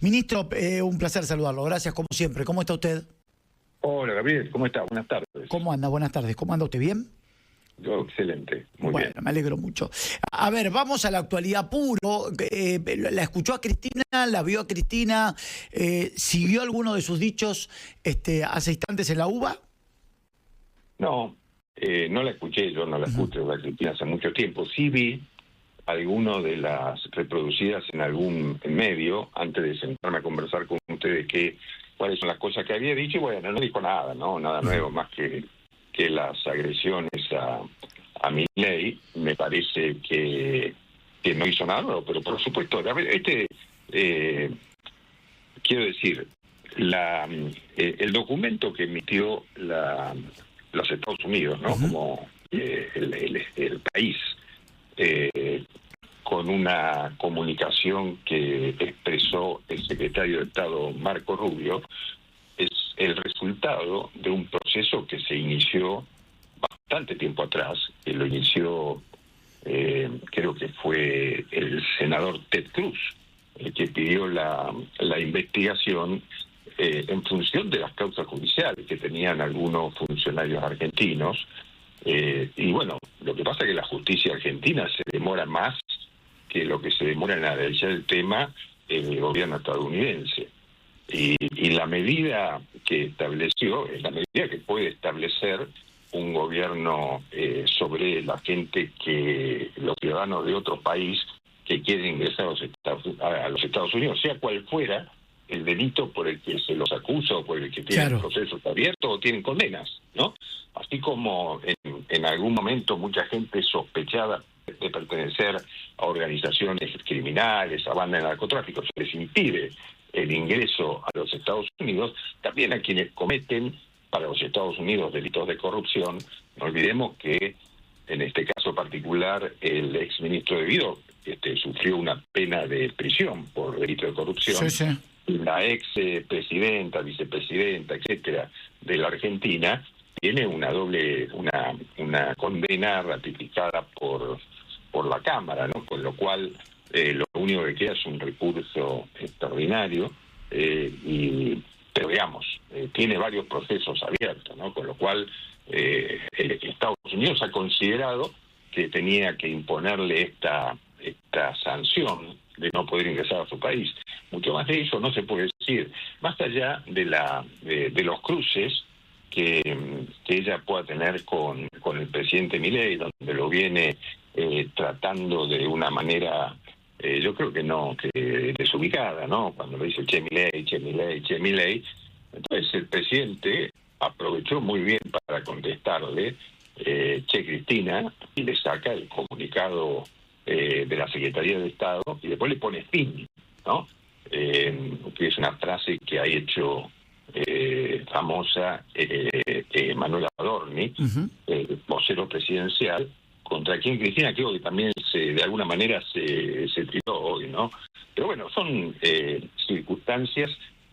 Ministro, un placer saludarlo. Gracias, como siempre. ¿Cómo está usted? Hola, Gabriel. ¿Cómo está? Buenas tardes. ¿Cómo anda? Buenas tardes. ¿Cómo anda usted? ¿Bien? Yo, excelente. Muy bien. Bueno, me alegro mucho. A ver, vamos a la actualidad puro. ¿La escuchó a Cristina? ¿La vio a Cristina? ¿Siguió alguno de sus dichos hace instantes en la UBA? No, no la escuché. Yo no la escucho a Cristina hace mucho tiempo. Sí vi alguno de las reproducidas en algún medio antes de sentarme a conversar con ustedes cuáles son las cosas que había dicho. Y bueno, no dijo nada, ¿no? Nada nuevo, más que las agresiones a Milei. Me parece que no hizo nada nuevo, pero por supuesto, a ver, quiero decir, el documento que emitió los Estados Unidos, ¿no? Como el país, con una comunicación que expresó el secretario de Estado Marco Rubio, es el resultado de un proceso que se inició bastante tiempo atrás, que lo inició, creo que fue el senador Ted Cruz, el que pidió la investigación en función de las causas judiciales que tenían algunos funcionarios argentinos. Y bueno, lo que pasa es que la justicia argentina se demora más que lo que se demora en analizar el tema el gobierno estadounidense. Y la medida que estableció es la medida que puede establecer un gobierno sobre la gente, los ciudadanos de otro país que quieren ingresar a los Estados Unidos, sea cual fuera el delito por el que se los acusa o por el que tienen procesos abiertos o tienen condenas, ¿no? Así como en algún momento mucha gente sospechada de pertenecer a organizaciones criminales, a bandas de narcotráfico, se les impide el ingreso a los Estados Unidos, también a quienes cometen para los Estados Unidos delitos de corrupción. No olvidemos que en este caso particular el exministro de Guido sufrió una pena de prisión por delito de corrupción. Sí, sí. La ex presidenta, vicepresidenta, etcétera, de la Argentina tiene una condena ratificada por la Cámara, ¿no? Con lo cual lo único que queda es un recurso extraordinario, pero digamos, tiene varios procesos abiertos, ¿no? Con lo cual Estados Unidos ha considerado que tenía que imponerle esta sanción de no poder ingresar a su país. Mucho más de eso no se puede decir, más allá de los cruces que ella pueda tener con el presidente Milei, donde lo viene tratando de una manera, yo creo que desubicada, ¿no? Cuando le dice che Milei, che Milei, che Milei. Entonces el presidente aprovechó muy bien para contestarle che Cristina, y le saca el comunicado de la Secretaría de Estado y después le pone fin, ¿no? Que es una frase que ha hecho famosa Manuel Adorni, vocero presidencial, contra quien Cristina creo que también de alguna manera se tiró hoy, ¿no? Pero bueno, son circunstancias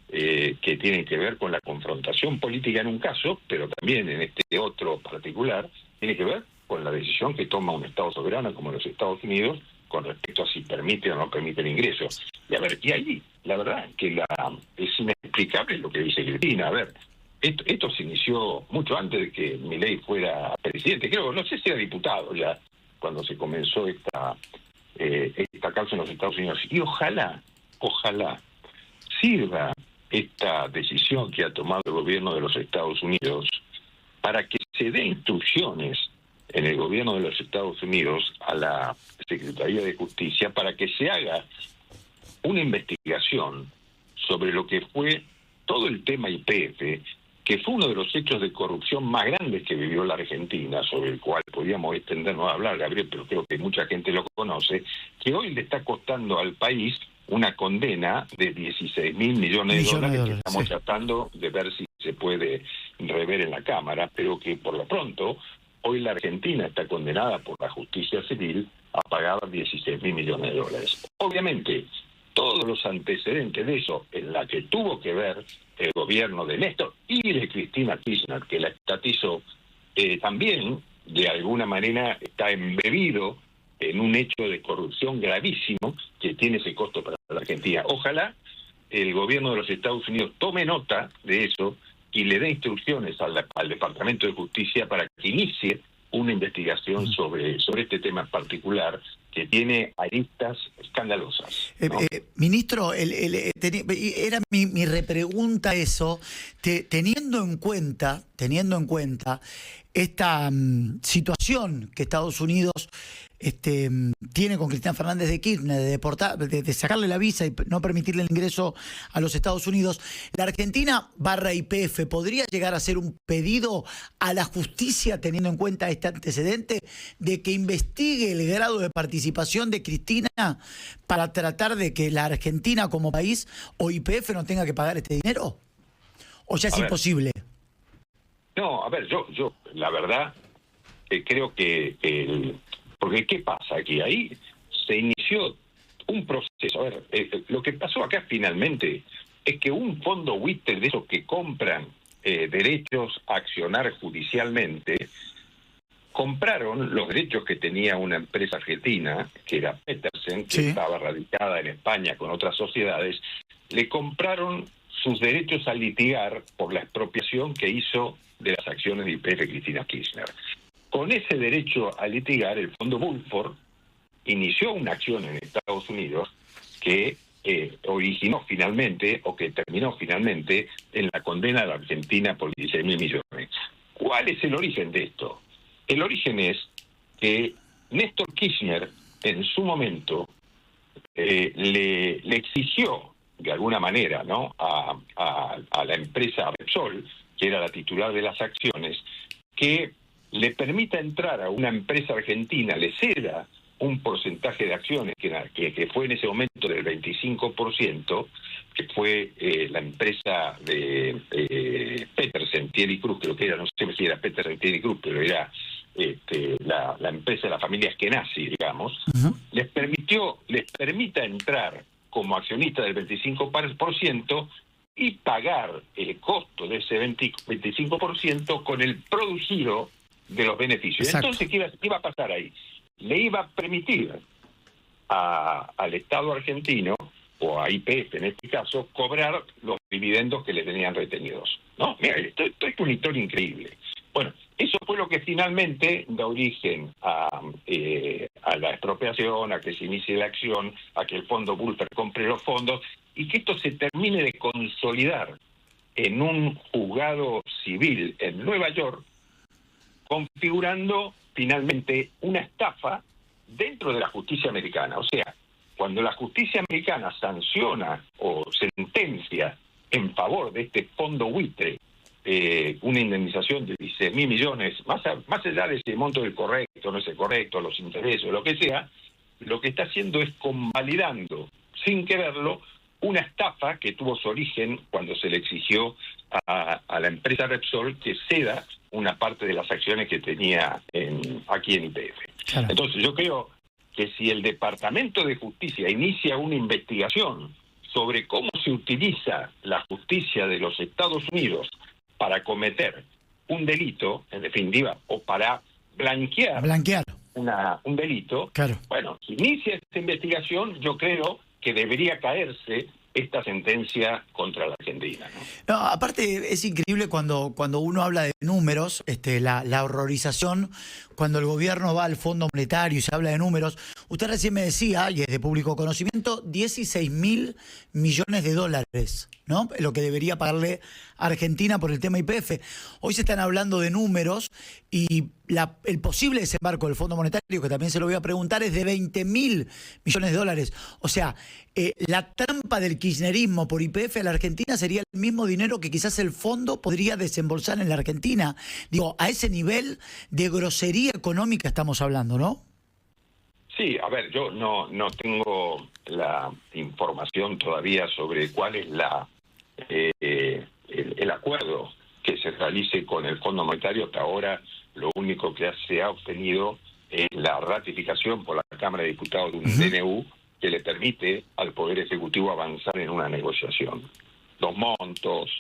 que tienen que ver con la confrontación política en un caso, pero también en este otro particular tiene que ver con la decisión que toma un Estado soberano como los Estados Unidos con respecto a si permite o no permite el ingreso. Y a ver, y ahí, la verdad, que es inexplicable lo que dice Cristina. A ver, esto se inició mucho antes de que Milei fuera presidente. Creo, no sé si era diputado ya, cuando se comenzó esta causa en los Estados Unidos. Y ojalá sirva esta decisión que ha tomado el gobierno de los Estados Unidos para que se dé instrucciones en el gobierno de los Estados Unidos a la Secretaría de Justicia para que se haga una investigación sobre lo que fue todo el tema YPF, que fue uno de los hechos de corrupción más grandes que vivió la Argentina, sobre el cual podríamos extendernos a hablar, Gabriel, pero creo que mucha gente lo conoce, que hoy le está costando al país una condena de 16.000 millones de dólares que estamos tratando de ver si se puede rever en la Cámara, pero que por lo pronto hoy la Argentina está condenada por la justicia civil a pagar 16.000 millones de dólares. Obviamente, todos los antecedentes de eso, en la que tuvo que ver el gobierno de Néstor y de Cristina Kirchner, que la estatizó, también de alguna manera está embebido en un hecho de corrupción gravísimo que tiene ese costo para la Argentina. Ojalá el gobierno de los Estados Unidos tome nota de eso y le dé instrucciones al Departamento de Justicia para que inicie una investigación sobre este tema en particular, que tiene aristas escandalosas, ¿no? Ministro, era mi repregunta eso, teniendo en cuenta esta situación que Estados Unidos tiene con Cristina Fernández de Kirchner de sacarle la visa y no permitirle el ingreso a los Estados Unidos, la Argentina /YPF podría llegar a hacer un pedido a la justicia teniendo en cuenta este antecedente de que investigue el grado de participación de Cristina para tratar de que la Argentina como país o YPF no tenga que pagar este dinero, o ya es imposible. No, a ver, yo la verdad creo que porque ¿qué pasa aquí? Ahí se inició un proceso. A ver, lo que pasó acá finalmente es que un fondo buitre de esos que compran derechos a accionar judicialmente, compraron los derechos que tenía una empresa argentina, que era Petersen, que estaba radicada en España con otras sociedades, le compraron sus derechos a litigar por la expropiación que hizo de las acciones de YPF Cristina Kirchner. Con ese derecho a litigar, el fondo Bulford inició una acción en Estados Unidos que originó finalmente, o que terminó finalmente, en la condena de la Argentina por 16.000 millones. ¿Cuál es el origen de esto? El origen es que Néstor Kirchner, en su momento, le exigió, de alguna manera, ¿no?, a la empresa Repsol, que era la titular de las acciones, que le permita entrar a una empresa argentina, le ceda un porcentaje de acciones que fue en ese momento del 25%, que fue la empresa de Petersen, Thierry Cruz, creo que era, no sé si era Petersen, Thierry Cruz, pero era la empresa de la familia Eskenazi, digamos, les permita entrar como accionista del 25% y pagar el costo de ese 25% con el producido de los beneficios. Exacto. Entonces, ¿qué iba a pasar ahí? Le iba a permitir al Estado argentino, o a YPF en este caso, cobrar los dividendos que le tenían retenidos, ¿no? Mira, esto es una historia increíble. Bueno, eso fue lo que finalmente da origen a la expropiación, a que se inicie la acción, a que el fondo Bulford compre los fondos y que esto se termine de consolidar en un juzgado civil en Nueva York, configurando finalmente una estafa dentro de la justicia americana. O sea, cuando la justicia americana sanciona o sentencia en favor de este fondo buitre una indemnización de 16.000 millones, más allá de ese monto del correcto, no es el correcto, los intereses, lo que sea, lo que está haciendo es convalidando, sin quererlo, una estafa que tuvo su origen cuando se le exigió a la empresa Repsol que ceda una parte de las acciones que tenía aquí en YPF. Claro. Entonces yo creo que si el Departamento de Justicia inicia una investigación sobre cómo se utiliza la justicia de los Estados Unidos para cometer un delito, en definitiva, o para blanquear un delito, claro. Bueno, si inicia esta investigación, yo creo que debería caerse esta sentencia contra la Argentina, ¿no? No, aparte es increíble cuando uno habla de números, la horrorización, cuando el gobierno va al Fondo Monetario y se habla de números. Usted recién me decía, y es de público conocimiento, 16.000 millones de dólares, ¿no? Lo que debería pagarle a Argentina por el tema YPF. Hoy se están hablando de números y el posible desembarco del Fondo Monetario, que también se lo voy a preguntar, es de 20.000 millones de dólares. O sea, la trampa del kirchnerismo por YPF a la Argentina sería el mismo dinero que quizás el fondo podría desembolsar en la Argentina. Digo, a ese nivel de grosería económica estamos hablando, ¿no? Sí, a ver, yo no tengo la información todavía sobre cuál es el acuerdo que se realice con el Fondo Monetario. Hasta ahora lo único que se ha obtenido es la ratificación por la Cámara de Diputados de un DNU que le permite al Poder Ejecutivo avanzar en una negociación. Los montos,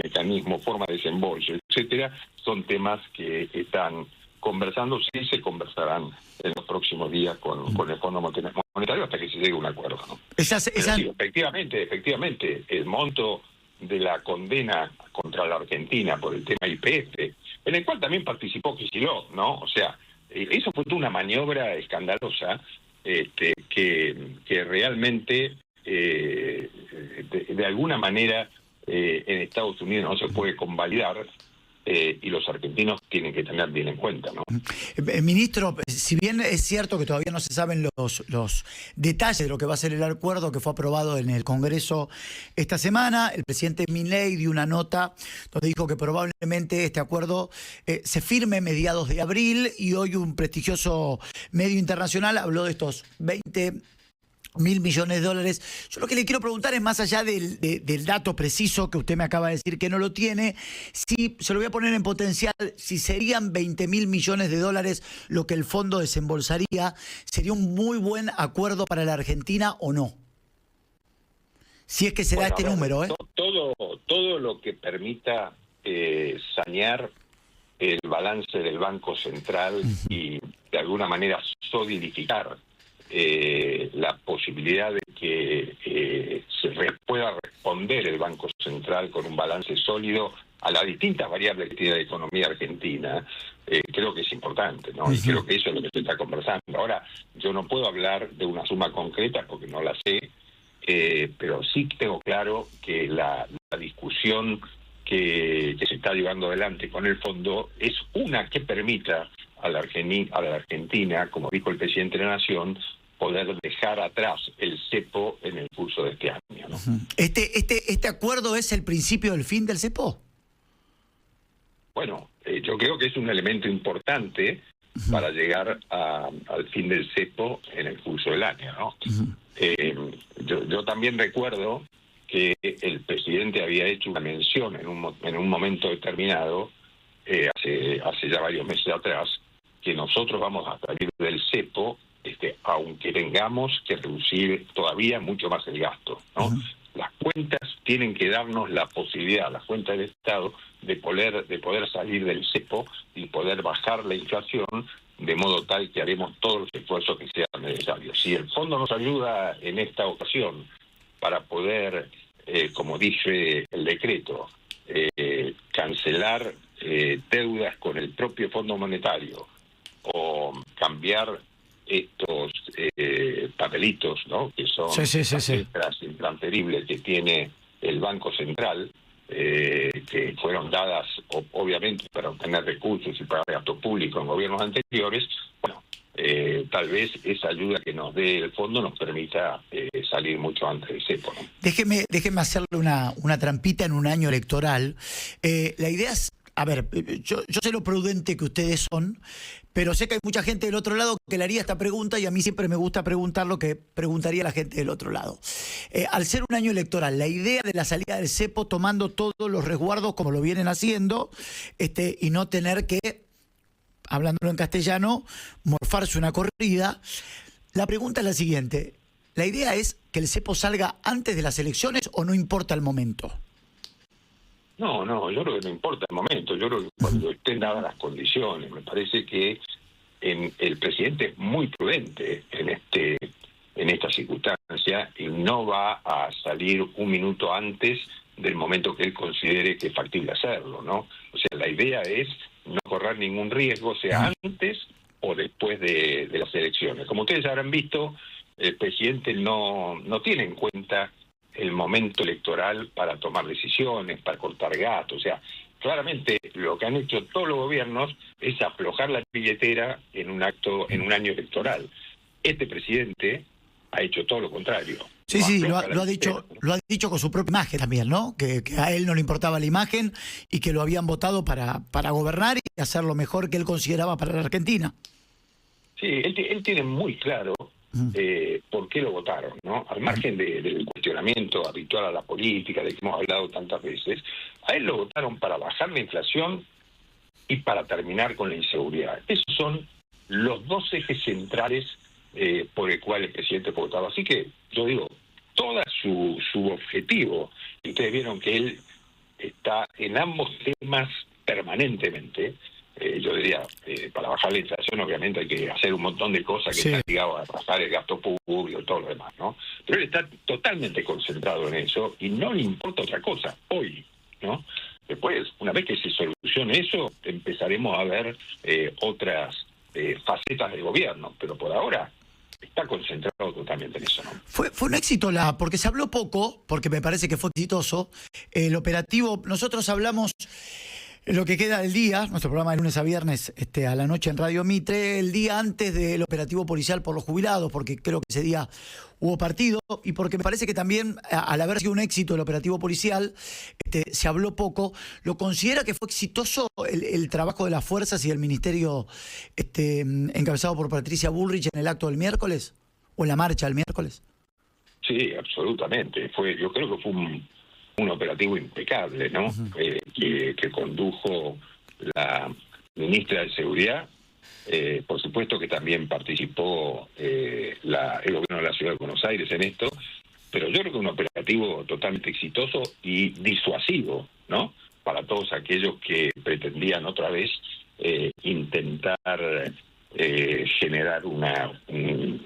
mecanismo, forma de desembolso, etcétera, son temas que están conversando, sí se conversarán en los próximos días con el Fondo Monetario hasta que se llegue a un acuerdo, ¿no? Pero sí, efectivamente, el monto de la condena contra la Argentina por el tema YPF, en el cual también participó Kicillof, ¿no? O sea, eso fue toda una maniobra escandalosa que realmente de alguna manera en Estados Unidos no se puede convalidar. Y los argentinos tienen que tener bien en cuenta, ¿no? Ministro, si bien es cierto que todavía no se saben los detalles de lo que va a ser el acuerdo que fue aprobado en el Congreso esta semana, el presidente Milei dio una nota donde dijo que probablemente este acuerdo se firme mediados de abril, y hoy un prestigioso medio internacional habló de estos 20.000 millones de dólares. Yo lo que le quiero preguntar es, más allá del dato preciso que usted me acaba de decir que no lo tiene, si se lo voy a poner en potencial, si serían 20.000 millones de dólares lo que el fondo desembolsaría, ¿sería un muy buen acuerdo para la Argentina o no? Si es que se da este número, ¿eh? Todo lo que permita sanear el balance del Banco Central y de alguna manera solidificar la posibilidad de que pueda responder el Banco Central con un balance sólido a las distintas variables que tiene la economía argentina, creo que es importante, ¿no? Y creo que eso es lo que se está conversando. Ahora, yo no puedo hablar de una suma concreta porque no la sé, pero sí tengo claro que la discusión que se está llevando adelante con el fondo es una que permita a la Argentina, como dijo el presidente de la Nación, poder dejar atrás el cepo en el curso de este año, ¿no? ¿Este acuerdo es el principio del fin del cepo? Yo creo que es un elemento importante para llegar al fin del cepo en el curso del año, ¿no? Yo también recuerdo que el presidente había hecho una mención en un momento determinado, hace ya varios meses atrás, que nosotros vamos a salir del cepo, aunque tengamos que reducir todavía mucho más el gasto, ¿no? Las cuentas tienen que darnos la posibilidad, las cuentas del Estado, de poder salir del cepo y poder bajar la inflación, de modo tal que haremos todos los esfuerzos que sean necesarios. Si el fondo nos ayuda en esta ocasión para poder, como dice el decreto, cancelar deudas con el propio Fondo Monetario o cambiar estos papelitos, ¿no?, que son letras intransferibles que tiene el Banco Central, que fueron dadas obviamente para obtener recursos y para gasto público en gobiernos anteriores. Tal vez esa ayuda que nos dé el fondo nos permita salir mucho antes del cepo, ¿no? Déjeme hacerle una trampita en un año electoral. La idea es, a ver, yo sé lo prudente que ustedes son, pero sé que hay mucha gente del otro lado que le haría esta pregunta, y a mí siempre me gusta preguntar lo que preguntaría la gente del otro lado. Al ser un año electoral, la idea de la salida del cepo tomando todos los resguardos como lo vienen haciendo, y no tener que, hablándolo en castellano, morfarse una corrida. La pregunta es la siguiente: ¿la idea es que el cepo salga antes de las elecciones o no importa el momento? No, yo creo que no importa el momento. Yo creo que cuando estén dadas las condiciones, me parece que el presidente es muy prudente en esta circunstancia y no va a salir un minuto antes del momento que él considere que es factible hacerlo, ¿no? O sea, la idea es no correr ningún riesgo, sea antes o después de las elecciones. Como ustedes habrán visto, el presidente no tiene en cuenta el momento electoral para tomar decisiones, para cortar gastos. O sea, claramente lo que han hecho todos los gobiernos es aflojar la billetera en un año electoral. Este presidente ha hecho todo lo contrario. Sí, lo ha dicho con su propia imagen también, ¿no? Que a él no le importaba la imagen y que lo habían votado para gobernar y hacer lo mejor que él consideraba para la Argentina. Sí, él tiene muy claro por qué lo votaron, ¿no? Al margen del cuestionamiento habitual a la política, de que hemos hablado tantas veces, a él lo votaron para bajar la inflación y para terminar con la inseguridad. Esos son los dos ejes centrales por el cual el presidente fue votado. Así que yo digo, todo su objetivo, y ustedes vieron que él está en ambos temas permanentemente, yo diría, para bajar la inflación obviamente hay que hacer un montón de cosas que Sí. están ligadas a bajar el gasto público y todo lo demás, ¿no? Pero él está totalmente concentrado en eso y no le importa otra cosa hoy, ¿no? Después, una vez que se solucione eso, empezaremos a ver otras facetas del gobierno, pero por ahora está concentrado totalmente en eso, ¿no? Fue un éxito porque se habló poco, porque me parece que fue exitoso, el operativo. Nosotros hablamos lo que queda del día, nuestro programa de lunes a viernes a la noche en Radio Mitre, el día antes del operativo policial por los jubilados, porque creo que ese día hubo partido y porque me parece que también, al haber sido un éxito el operativo policial, se habló poco. ¿Lo considera que fue exitoso el trabajo de las fuerzas y del ministerio encabezado por Patricia Bullrich en el acto del miércoles? ¿O en la marcha del miércoles? Sí, absolutamente. Yo creo que fue un operativo impecable, ¿no? Que condujo la ministra de Seguridad. Por supuesto que también participó el gobierno de la Ciudad de Buenos Aires en esto, pero yo creo que un operativo totalmente exitoso y disuasivo, ¿no? Para todos aquellos que pretendían otra vez intentar generar un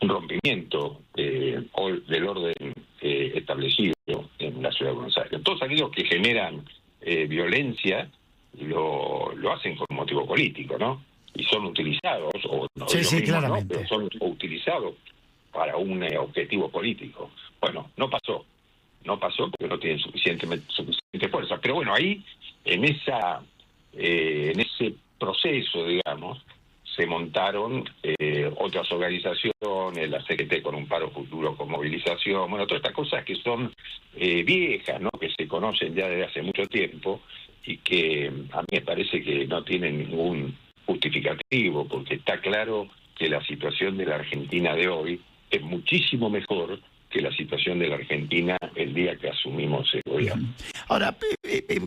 rompimiento del orden establecido en la Ciudad de Buenos Aires. Todos aquellos que generan violencia lo hacen con motivo político, ¿no? Y son utilizados, o no, Sí, sí, mismo, claramente. ¿no? Pero son utilizados para un objetivo político. Bueno, no pasó porque no tienen suficiente fuerza. Pero bueno, ahí, en ese proceso, digamos, se montaron otras organizaciones, la CGT con un paro futuro con movilización, bueno, todas estas cosas que son viejas, ¿no? Que se conocen ya desde hace mucho tiempo y que a mí me parece que no tienen ningún justificativo, porque está claro que la situación de la Argentina de hoy es muchísimo mejor que la situación de la Argentina el día que asumimos el gobierno. Ahora,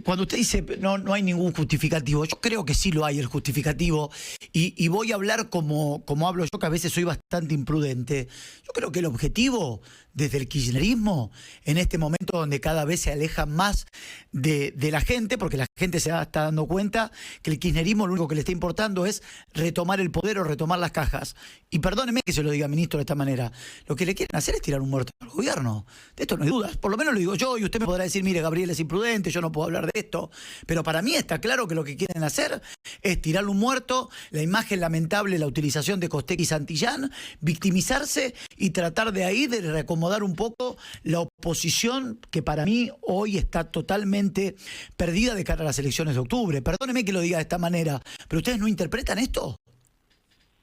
cuando usted dice no hay ningún justificativo, yo creo que sí lo hay el justificativo, y voy a hablar como hablo yo, que a veces soy bastante imprudente. Yo creo que el objetivo desde el kirchnerismo, en este momento donde cada vez se aleja más de la gente, porque la gente se está dando cuenta que el kirchnerismo lo único que le está importando es retomar el poder o retomar las cajas. Y perdóneme que se lo diga, ministro, de esta manera. Lo que le quieren hacer es tirar un muerto al gobierno. De esto no hay dudas. Por lo menos lo digo yo, y usted me podrá decir, mire, Gabriel es imprudente, yo no puedo hablar de esto. Pero para mí está claro que lo que quieren hacer es tirarle un muerto, la imagen lamentable, la utilización de Costec y Santillán, victimizarse y tratar de ahí de reacomodar un poco la oposición, que para mí hoy está totalmente perdida de cara a las elecciones de octubre. Perdóneme que lo diga de esta manera, pero ¿ustedes no interpretan esto?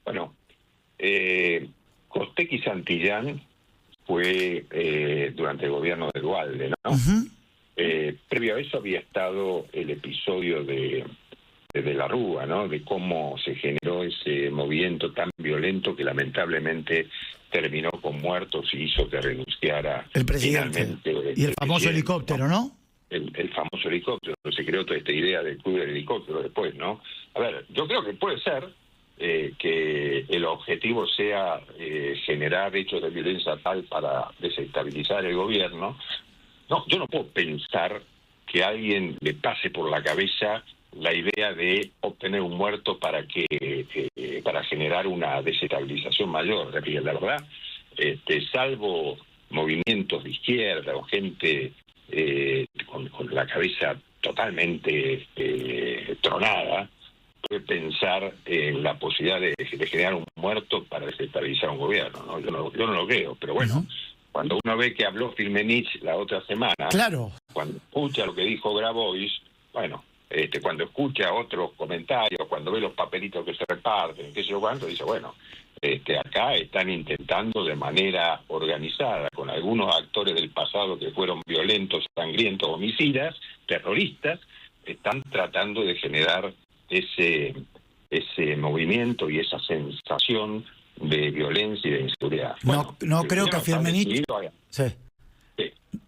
Bueno, Costec y Santillán fue durante el gobierno de Duhalde, ¿no? Previo a eso había estado el episodio de la Rúa, ¿no? De cómo se generó ese movimiento tan violento que lamentablemente terminó con muertos y hizo que renunciara el presidente. Y el famoso helicóptero, ¿no? El famoso helicóptero. Se creó toda esta idea del club del helicóptero después, ¿no? A ver, yo creo que puede ser que el objetivo sea generar hechos de violencia tal para desestabilizar el gobierno. No, yo no puedo pensar que a alguien le pase por la cabeza la idea de obtener un muerto para generar una desestabilización mayor. La verdad, salvo movimientos de izquierda o gente con la cabeza totalmente tronada, puede pensar en la posibilidad de generar un muerto para desestabilizar un gobierno, ¿no? Yo no lo creo, pero bueno, cuando uno ve que habló Firmenich la otra semana, claro, cuando escucha lo que dijo Grabois, bueno, cuando escucha otros comentarios, cuando ve los papelitos que se reparten, qué sé yo cuánto, dice, bueno, acá están intentando de manera organizada, con algunos actores del pasado que fueron violentos, sangrientos, homicidas, terroristas, están tratando de generar ese movimiento y esa sensación de violencia y de inseguridad. No creo que a Firmenich... Sí.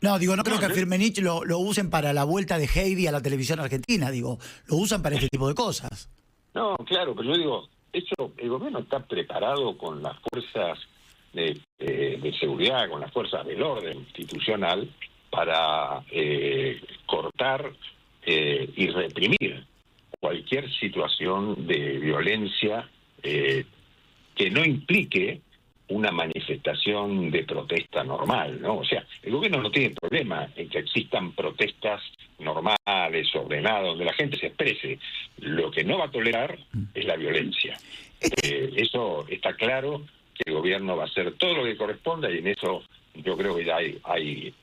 No, digo, no creo que a Firmenich lo usen para la vuelta de Heidi a la televisión argentina, digo, lo usan para este tipo de cosas. No, claro, pero yo digo, el gobierno está preparado con las fuerzas de seguridad, con las fuerzas del orden institucional para cortar y reprimir cualquier situación de violencia que no implique una manifestación de protesta normal, ¿no? O sea, el gobierno no tiene problema en que existan protestas normales, ordenadas, donde la gente se exprese. Lo que no va a tolerar es la violencia. Eso está claro, que el gobierno va a hacer todo lo que corresponda, y en eso yo creo que ya hay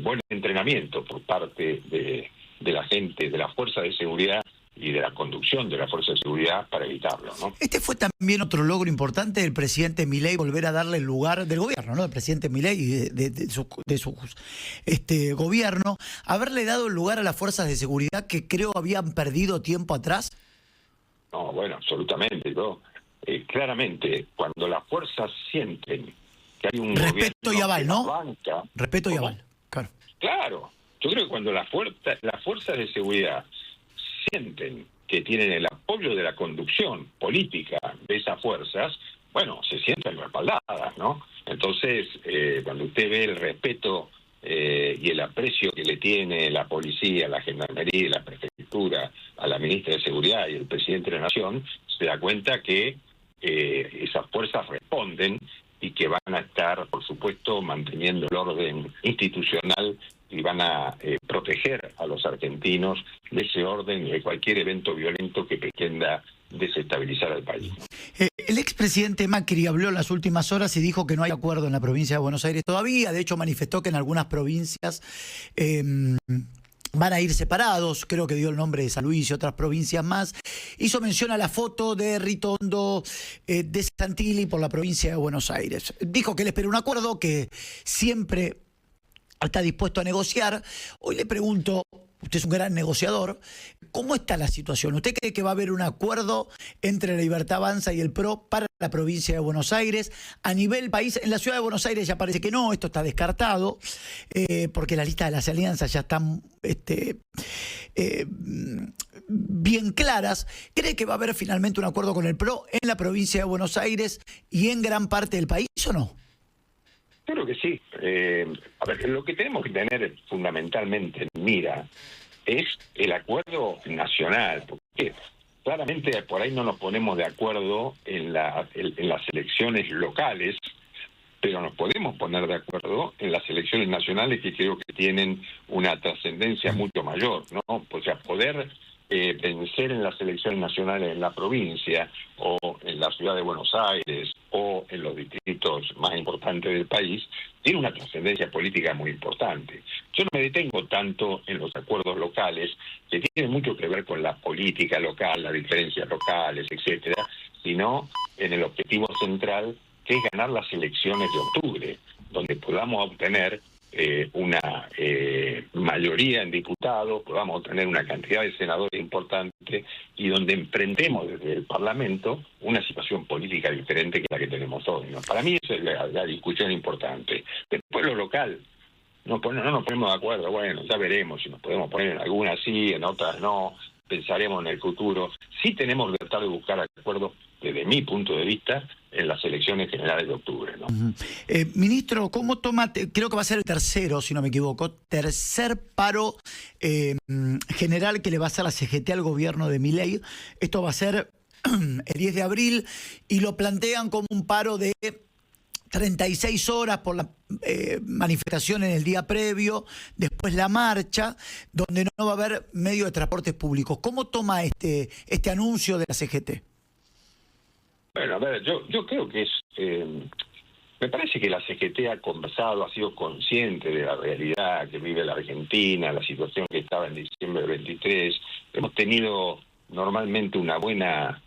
buen entrenamiento por parte de la gente, de las fuerzas de seguridad y de la conducción de la fuerza de seguridad para evitarlo, ¿no? Este fue también otro logro importante del presidente Milei, volver a darle el lugar del gobierno, ¿no? Del presidente Milei y de su gobierno, haberle dado el lugar a las fuerzas de seguridad que creo habían perdido tiempo atrás. No, bueno, absolutamente, ¿no? Claramente, cuando las fuerzas sienten que hay un respeto y aval, ¿no? banca, Respeto y aval, claro. Claro, yo creo que cuando las fuerzas de seguridad sienten que tienen el apoyo de la conducción política de esas fuerzas, bueno, se sienten respaldadas, ¿no? Entonces, cuando usted ve el respeto y el aprecio que le tiene la policía, la gendarmería, la prefectura, a la ministra de Seguridad y el presidente de la Nación, se da cuenta que esas fuerzas responden y que van a estar, por supuesto, manteniendo el orden institucional y van a proteger a los argentinos de ese orden y de cualquier evento violento que pretenda desestabilizar al país. El expresidente Macri habló en las últimas horas y dijo que no hay acuerdo en la provincia de Buenos Aires todavía. De hecho, manifestó que en algunas provincias van a ir separados. Creo que dio el nombre de San Luis y otras provincias más. Hizo mención a la foto de Ritondo, de Santilli por la provincia de Buenos Aires. Dijo que él espera un acuerdo, que siempre está dispuesto a negociar. Hoy le pregunto, usted es un gran negociador, ¿cómo está la situación? ¿Usted cree que va a haber un acuerdo entre la Libertad Avanza y el PRO para la provincia de Buenos Aires? A nivel país, en la ciudad de Buenos Aires ya parece que no, esto está descartado, porque la lista de las alianzas ya están bien claras. ¿Cree que va a haber finalmente un acuerdo con el PRO en la provincia de Buenos Aires y en gran parte del país o no? Yo creo que sí. A ver, lo que tenemos que tener fundamentalmente en mira es el acuerdo nacional, porque claramente por ahí no nos ponemos de acuerdo en las elecciones locales, pero nos podemos poner de acuerdo en las elecciones nacionales, que creo que tienen una trascendencia mucho mayor, ¿no? O sea, poder vencer en las elecciones nacionales en la provincia o en la ciudad de Buenos Aires o en los distritos más importantes del país, tiene una trascendencia política muy importante. Yo no me detengo tanto en los acuerdos locales, que tienen mucho que ver con la política local, las diferencias locales, etcétera, sino en el objetivo central, que es ganar las elecciones de octubre, donde podamos obtener una mayoría en diputados, podamos obtener una cantidad de senadores importante y donde emprendemos desde el Parlamento una situación política diferente que la que tenemos hoy, ¿no? Para mí esa es la discusión importante. Después lo local, no nos ponemos de acuerdo, bueno, ya veremos si nos podemos poner en algunas sí, en otras no, pensaremos en el futuro. Sí tenemos libertad de buscar acuerdos, desde mi punto de vista, en las elecciones generales de octubre, ¿no? Ministro, ¿cómo toma? Creo que va a ser el tercero, si no me equivoco, tercer paro general que le va a hacer la CGT al gobierno de Milei. Esto va a ser el 10 de abril y lo plantean como un paro de 36 horas por la manifestación en el día previo, después la marcha, donde no va a haber medio de transportes públicos. ¿Cómo toma este anuncio de la CGT? Bueno, a ver, yo creo que me parece que la CGT ha conversado, ha sido consciente de la realidad que vive la Argentina, la situación que estaba en diciembre del 23. Hemos tenido normalmente una buena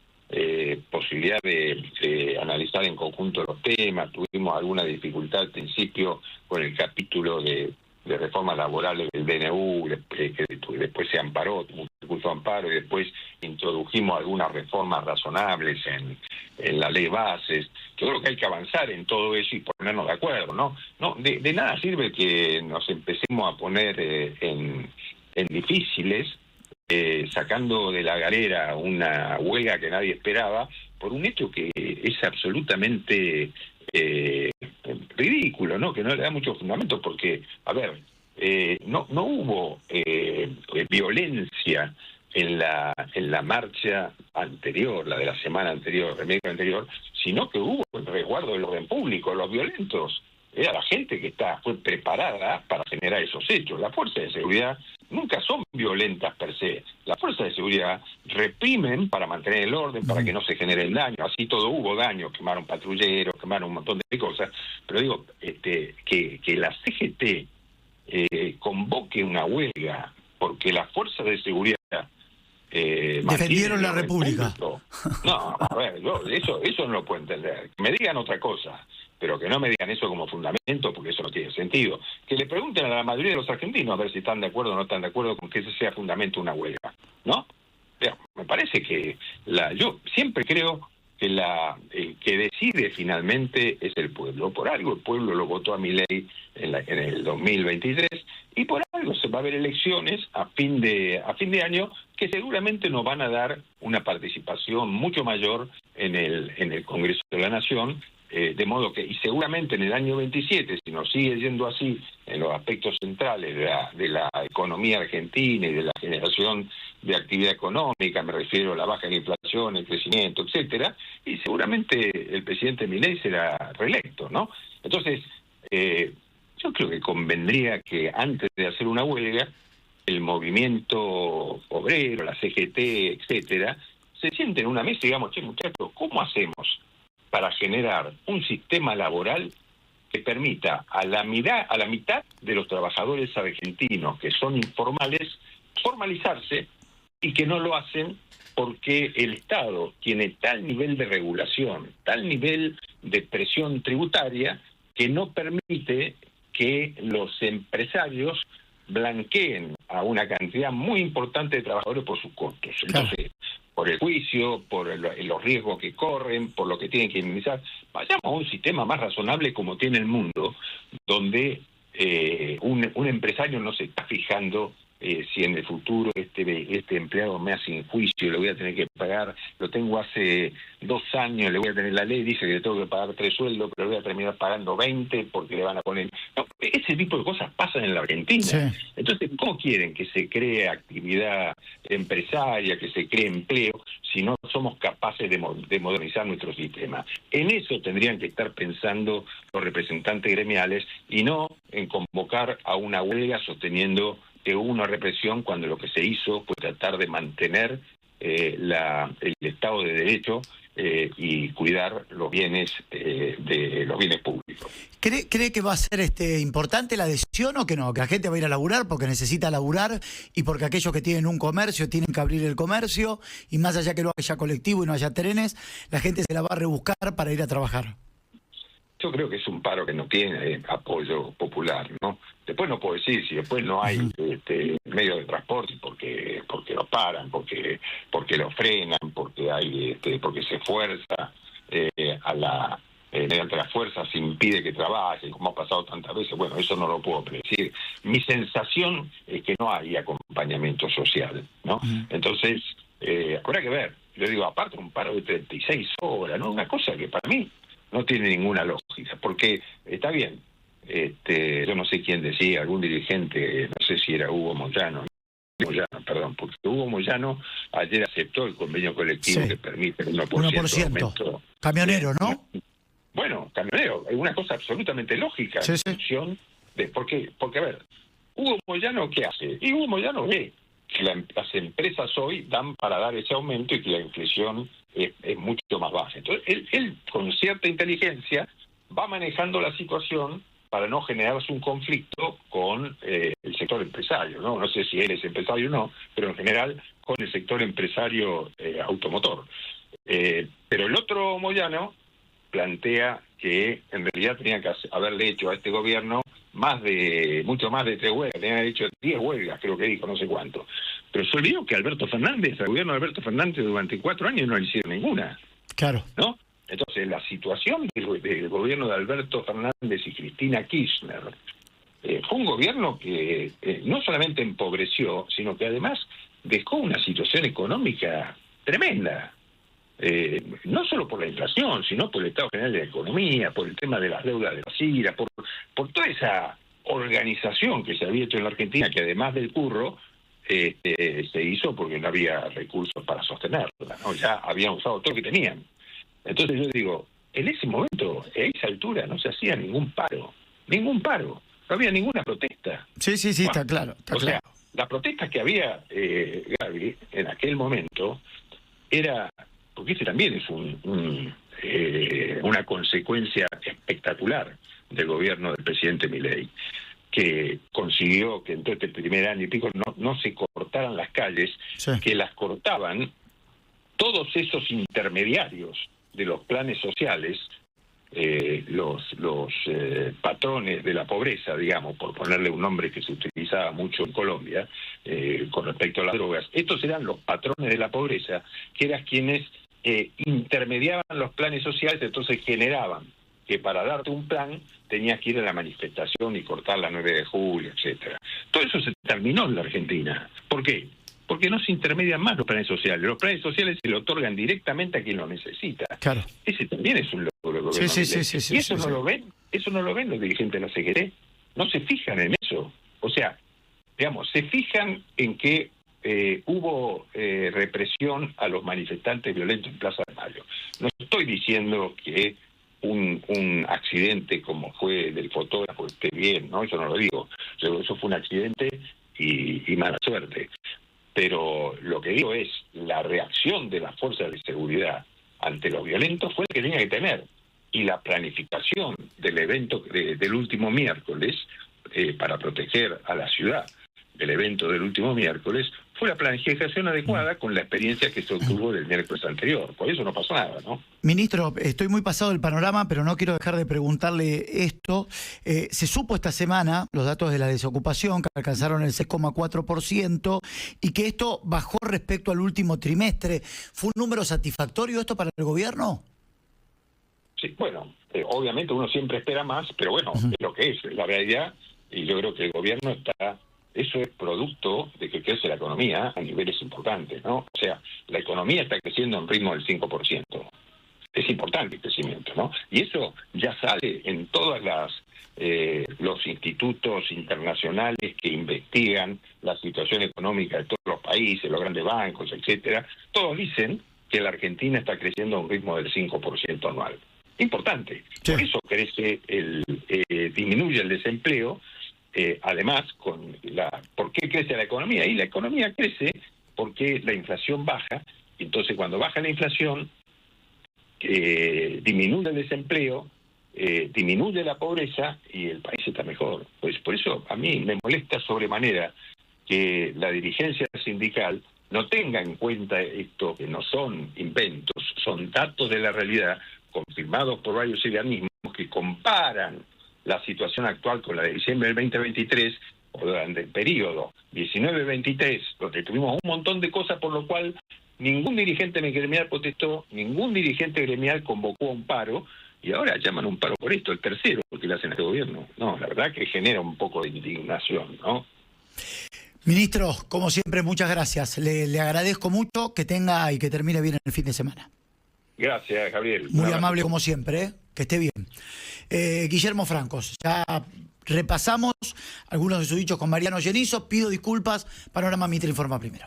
posibilidad de analizar en conjunto los temas. Tuvimos alguna dificultad al principio con el capítulo de reformas laborales del DNU, que después se amparó, tuvo un recurso de amparo, y después introdujimos algunas reformas razonables en la ley bases. Yo creo que hay que avanzar en todo eso y ponernos de acuerdo, ¿no? De nada sirve que nos empecemos a poner en difíciles, sacando de la galera una huelga que nadie esperaba, por un hecho que es absolutamente ridículo, ¿no? Que no le da mucho fundamento, porque, a ver, no hubo violencia en la marcha anterior, la de la semana anterior, el miércoles anterior, sino que hubo el resguardo del orden público, los violentos. Era la gente que fue preparada para generar esos hechos. Las fuerzas de seguridad nunca son violentas per se. Las fuerzas de seguridad reprimen para mantener el orden, para que no se genere el daño. Así todo hubo daño, quemaron patrulleros, quemaron un montón de cosas. Pero digo, que la CGT convoque una huelga porque las fuerzas de seguridad defendieron la República. No, a ver, eso no lo puedo entender. Que me digan otra cosa, pero que no me digan eso como fundamento, porque eso no tiene sentido. Que le pregunten a la mayoría de los argentinos a ver si están de acuerdo o no están de acuerdo con que ese sea fundamento una huelga, ¿no? Pero me parece que yo siempre creo que el que decide finalmente es el pueblo. Por algo el pueblo lo votó a Milei en el 2023 y por algo se va a haber elecciones a fin de año que seguramente nos van a dar una participación mucho mayor en el Congreso de la Nación, de modo que, y seguramente en el año 27, si nos sigue yendo así en los aspectos centrales de la economía argentina y de la generación de actividad económica, me refiero a la baja en inflación, el crecimiento, etcétera, y seguramente el presidente Milei será reelecto, ¿no? Entonces, yo creo que convendría que antes de hacer una huelga, el movimiento obrero, la CGT, etcétera, se sienten en una mesa y digamos, che, muchachos, ¿cómo hacemos para generar un sistema laboral que permita a la mitad de los trabajadores argentinos que son informales formalizarse y que no lo hacen porque el Estado tiene tal nivel de regulación, tal nivel de presión tributaria que no permite que los empresarios blanqueen a una cantidad muy importante de trabajadores por sus costos. Entonces, por el juicio, por los riesgos que corren, por lo que tienen que indemnizar, vayamos a un sistema más razonable como tiene el mundo, donde un empresario no se está fijando si en el futuro este empleado me hace injuicio, le voy a tener que pagar, lo tengo hace 2 años, le voy a tener la ley, dice que le tengo que pagar 3 sueldos, pero le voy a terminar pagando 20 porque le van a poner... No, ese tipo de cosas pasan en la Argentina. Sí. Entonces, ¿cómo quieren que se cree actividad empresaria, que se cree empleo, si no somos capaces de modernizar nuestro sistema? En eso tendrían que estar pensando los representantes gremiales y no en convocar a una huelga sosteniendo que hubo una represión cuando lo que se hizo fue tratar de mantener el Estado de Derecho y cuidar los bienes públicos. ¿Cree que va a ser importante la decisión o que no? Que la gente va a ir a laburar porque necesita laburar y porque aquellos que tienen un comercio tienen que abrir el comercio y más allá que no haya colectivo y no haya trenes, la gente se la va a rebuscar para ir a trabajar. Yo creo que es un paro que no tiene apoyo popular, ¿no? Después no puedo decir si después no hay medios de transporte porque lo paran, porque lo frenan, porque hay porque se fuerza mediante la fuerza se impide que trabaje, como ha pasado tantas veces. Bueno, eso no lo puedo predecir. Mi sensación es que no hay acompañamiento social, ¿no? Entonces, habrá que ver. Yo digo, aparte un paro de 36 horas, ¿no? Una cosa que para mí no tiene ninguna lógica, porque está bien, yo no sé quién decía, algún dirigente, no sé si era Hugo Moyano, porque Hugo Moyano ayer aceptó el convenio colectivo que permite el 1% aumento. Camionero, ¿no? Bueno, camionero, es una cosa absolutamente lógica en función de, porque a ver, Hugo Moyano, ¿qué hace? Y Hugo Moyano ve que las empresas hoy dan para dar ese aumento y que la inflación es mucho más baja. Entonces, él con cierta inteligencia va manejando la situación para no generarse un conflicto con el sector empresario, ¿no? No sé si él es empresario o no, pero en general con el sector empresario automotor. Pero el otro Moyano plantea que en realidad tenía que haberle hecho a este gobierno mucho más de 3 huelgas, tenía hecho 10 huelgas, creo que dijo, no sé cuánto. Pero se olvidó que Alberto Fernández, el gobierno de Alberto Fernández durante 4 años no le hicieron ninguna. Claro. ¿No? Entonces, la situación del gobierno de Alberto Fernández y Cristina Kirchner fue un gobierno que no solamente empobreció, sino que además dejó una situación económica tremenda. No solo por la inflación, sino por el estado general de la economía, por el tema de las deudas de la CIRA, por toda esa organización que se había hecho en la Argentina, que además del curro, se hizo porque no había recursos para sostenerla, ¿no? Ya habían usado todo lo que tenían. Entonces yo digo, en ese momento, a esa altura, no se hacía ningún paro, no había ninguna protesta. Sí, está claro. Está claro. Sea, la protesta que había, Gaby, en aquel momento, era, porque ese también es una consecuencia espectacular del gobierno del presidente Milei, que consiguió que en todo este primer año y pico no se cortaran las calles, sí, que las cortaban todos esos intermediarios de los planes sociales, los patrones de la pobreza, digamos, por ponerle un nombre que se utilizaba mucho en Colombia, con respecto a las drogas. Estos eran los patrones de la pobreza, que eran quienes intermediaban los planes sociales, entonces generaban que para darte un plan tenías que ir a la manifestación y cortar la 9 de julio, etcétera. Todo eso se terminó en la Argentina. ¿Por qué? Porque no se intermedian más los planes sociales. Los planes sociales se le otorgan directamente a quien lo necesita. Claro. Ese también es un logro del gobierno. Sí, y eso no lo ven, eso no lo ven los dirigentes de la CGT. No se fijan en eso. O sea, digamos, se fijan en que hubo represión a los manifestantes violentos en Plaza de Mayo. No estoy diciendo que un accidente como fue del fotógrafo esté bien, ¿no? Eso no lo digo. Eso fue un accidente y mala suerte. Pero lo que digo es, la reacción de las fuerzas de seguridad ante los violentos fue la que tenía que tener. Y la planificación del evento del último miércoles, para proteger a la ciudad del evento del último miércoles, fue la planificación adecuada con la experiencia que se obtuvo del miércoles anterior. Por eso no pasó nada, ¿no? Ministro, estoy muy pasado del panorama, pero no quiero dejar de preguntarle esto. Se supo esta semana los datos de la desocupación, que alcanzaron el 6,4%, y que esto bajó respecto al último trimestre. ¿Fue un número satisfactorio esto para el gobierno? Sí, bueno, obviamente uno siempre espera más, pero bueno, es lo que es la realidad, y yo creo que el gobierno está... Eso es producto de que crece la economía a niveles importantes, ¿no? O sea, la economía está creciendo en ritmo del 5%. Es importante el crecimiento, ¿no? Y eso ya sale en todas los institutos internacionales que investigan la situación económica de todos los países, los grandes bancos, etcétera. Todos dicen que la Argentina está creciendo a un ritmo del 5% anual. Importante. Sí. Por eso crece disminuye el desempleo. Además, ¿por qué crece la economía? Y la economía crece porque la inflación baja, entonces cuando baja la inflación, disminuye el desempleo, disminuye la pobreza y el país está mejor. Pues por eso a mí me molesta sobremanera que la dirigencia sindical no tenga en cuenta esto, que no son inventos, son datos de la realidad confirmados por varios organismos que comparan la situación actual con la de diciembre del 2023, o durante el periodo 19-23, donde tuvimos un montón de cosas por lo cual ningún dirigente gremial protestó, ningún dirigente gremial convocó a un paro, y ahora llaman un paro por esto, el tercero, porque lo hacen este gobierno. No, la verdad que genera un poco de indignación, ¿no? Ministro, como siempre, muchas gracias. Le agradezco mucho, que tenga y que termine bien el fin de semana. Gracias, Gabriel. Muy amable como siempre, ¿eh? Que esté bien. Guillermo Francos, ya repasamos algunos de sus dichos con Mariano Genizo. Pido disculpas, Panorama Mitre informa primero.